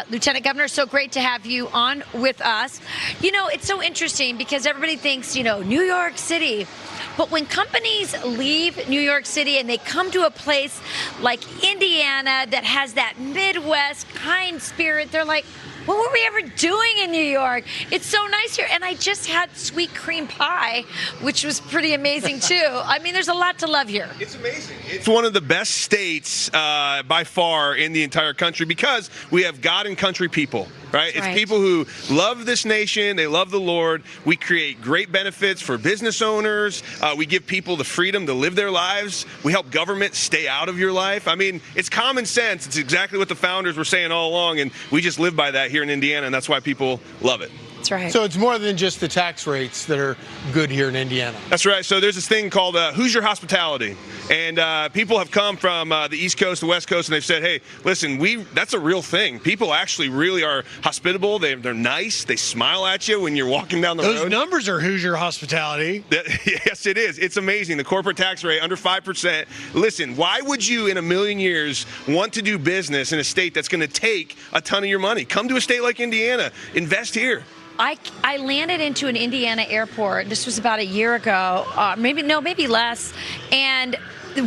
Lieutenant Governor, so great to have you on with us. You know, it's so interesting because everybody thinks, New York City. But when companies leave New York City and they come to a place like Indiana that has that Midwest kind spirit, they're like, what were we ever doing in New York? It's so nice here. And I just had sweet cream pie, which was pretty amazing, too. I mean, there's a lot to love here. It's amazing. It's one of the best states by far in the entire country because we have God and country people. Right? It's people who love this nation. They love the Lord. We create great benefits for business owners. We give people the freedom to live their lives. We help government stay out of your life. I mean, it's common sense. It's exactly what the founders were saying all along, and we just live by that here in Indiana, and that's why people love it. That's right. So it's more than just the tax rates that are good here in Indiana. That's right. So there's this thing called Hoosier Hospitality. And people have come from the East Coast, the West Coast, and they've said, hey, listen, that's a real thing. People actually really are hospitable. They're nice. They smile at you when you're walking down the road. Those numbers are Hoosier Hospitality. Yes, it is. It's amazing. The corporate tax rate, under 5%. Listen, why would you in a million years want to do business in a state that's going to take a ton of your money? Come to a state like Indiana. Invest here. I landed into an Indiana airport. This was about a year ago, maybe less, and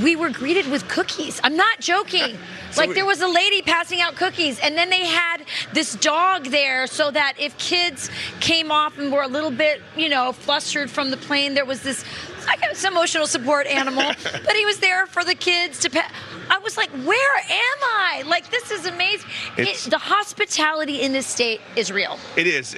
we were greeted with cookies. I'm not joking. Like there was a lady passing out cookies, and then they had this dog there so that if kids came off and were a little bit, flustered from the plane, there was this some emotional support animal, but he was there for the kids to pet. I was like, where am I? Like, this is amazing. The hospitality in this state is real. It is.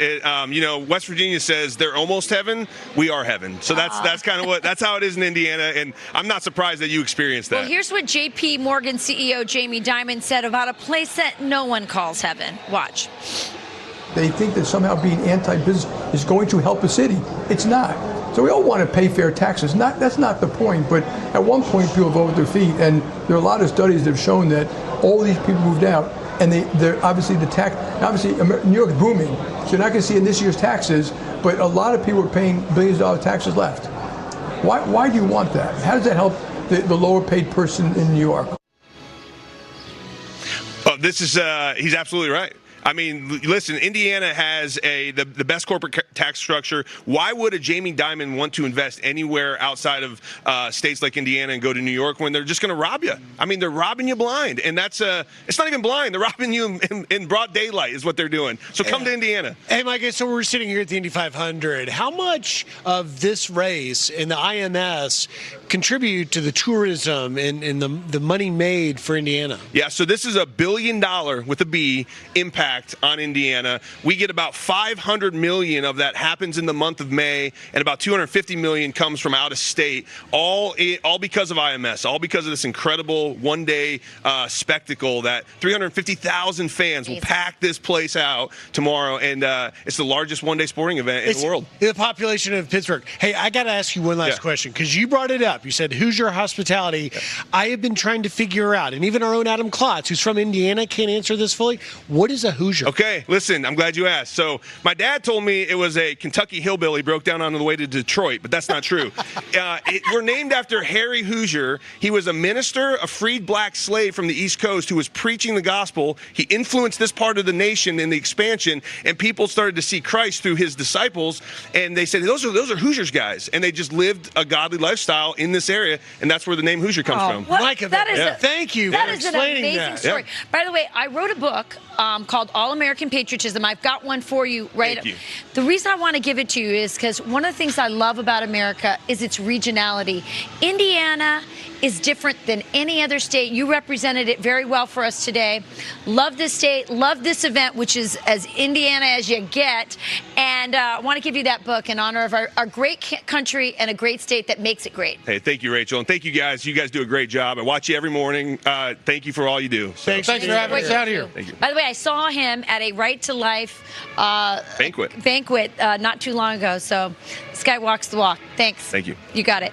West Virginia says they're almost heaven. We are heaven. So that's kind of that's how it is in Indiana. And I'm not surprised that you experienced that. Well, here's what J.P. Morgan CEO Jamie Dimon said about a place that no one calls heaven. Watch. They think that somehow being anti-business is going to help a city. It's not. So we all want to pay fair taxes. That's not the point, but at one point people vote with their feet, and there are a lot of studies that have shown that all these people moved out, and they're obviously New York's booming, so you're not going to see in this year's taxes, but a lot of people are paying billions of dollars taxes left. Why do you want that? How does that help the lower paid person in New York? Oh, he's absolutely right. I mean, listen, Indiana has the best corporate tax structure. Why would a Jamie Dimon want to invest anywhere outside of states like Indiana and go to New York when they're just going to rob you? I mean, they're robbing you blind. And it's not even blind. They're robbing you in broad daylight is what they're doing. So come to Indiana. Hey, Micah, so we're sitting here at the Indy 500. How much of this race and the IMS contribute to the tourism and the money made for Indiana? Yeah, so this is $1 billion with a B impact on Indiana. We get about $500 million of that happens in the month of May, and about $250 million comes from out of state, all because of IMS, all because of this incredible one-day spectacle that 350,000 fans will pack this place out tomorrow, and it's the largest one-day sporting event in the world. The population of Pittsburgh. Hey, I got to ask you one last question, because you brought it up. You said Hoosier Hospitality. Yeah. I have been trying to figure out, and even our own Adam Klotz, who's from Indiana, can't answer this fully. What is a Hoosier? Okay, listen, I'm glad you asked. So my dad told me it was a Kentucky hillbilly broke down on the way to Detroit, but that's not true. We're named after Harry Hoosier. He was a minister, a freed black slave from the East Coast who was preaching the gospel. He influenced this part of the nation in the expansion, and people started to see Christ through his disciples, and they said, those are Hoosiers guys, and they just lived a godly lifestyle in this area, and that's where the name Hoosier comes from. Micah, thank you for explaining that. That is an amazing story. Yeah. By the way, I wrote a book called All-American Patriotism. I've got one for you right Thank you. The reason I want to give it to you is because one of the things I love about America is its regionality. Indiana is different than any other state. You represented it very well for us today. Love this state, love this event, which is as Indiana as you get. And I want to give you that book in honor of our great country and a great state that makes it great. Hey, thank you, Rachel. And thank you guys. You guys do a great job. I watch you every morning. Thank you for all you do. So. Thanks for having us out here. Thank you. By the way, I saw him at a Right to Life banquet not too long ago. So this guy walks the walk. Thanks. Thank you. You got it.